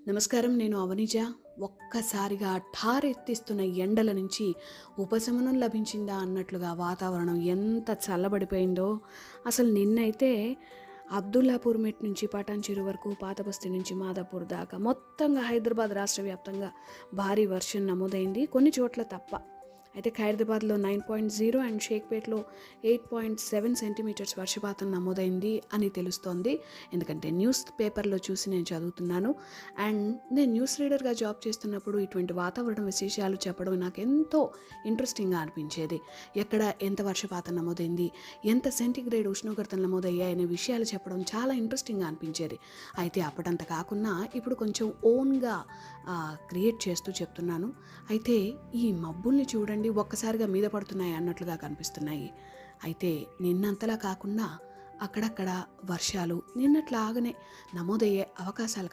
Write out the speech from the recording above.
నమస్కారం. నేను అవనిజ. ఒక్కసారిగా ఠారెత్తిస్తున్న ఎండల నుంచి ఉపశమనం లభించిందా అన్నట్లుగా వాతావరణం ఎంత చల్లబడిపోయిందో. అసలు నిన్నైతే అబ్దుల్లాపూర్ మెట్ నుంచి పటాన్ చెరువు వరకు, పాతబస్తీ నుంచి మాదాపూర్ దాకా మొత్తంగా హైదరాబాద్ రాష్ట్ర వ్యాప్తంగా భారీ వర్షం నమోదైంది, కొన్ని చోట్ల తప్ప. అయితే ఖైరదాబాద్లో 9.0 అండ్ షేక్పేట్లో 8.7 సెంటీమీటర్స్ వర్షపాతం నమోదైంది అని తెలుస్తోంది. ఎందుకంటే న్యూస్ పేపర్లో చూసి నేను చదువుతున్నాను. అండ్ నేను న్యూస్ రీడర్గా జాబ్ చేస్తున్నప్పుడు ఇటువంటి వాతావరణ విశేషాలు చెప్పడం నాకు ఎంతో ఇంట్రెస్టింగ్గా అనిపించేది. ఎక్కడ ఎంత వర్షపాతం నమోదైంది, ఎంత సెంటీగ్రేడ్ ఉష్ణోగ్రతలు నమోదయ్యాయి అనే విషయాలు చెప్పడం చాలా ఇంట్రెస్టింగ్గా అనిపించేది. అయితే అప్పటంత కాకుండా ఇప్పుడు కొంచెం ఓన్గా క్రియేట్ చేస్తూ చెప్తున్నాను. అయితే ఈ మబ్బుల్ని చూడండి, ఒక్కసారిగా మీద పడుతున్నాయి అన్నట్లుగా కనిపిస్తున్నాయి. అయితే నిన్నంతలా కాకుండా అక్కడక్కడ వర్షాలు నిన్నట్లాగానే నమోదయ్యే అవకాశాలు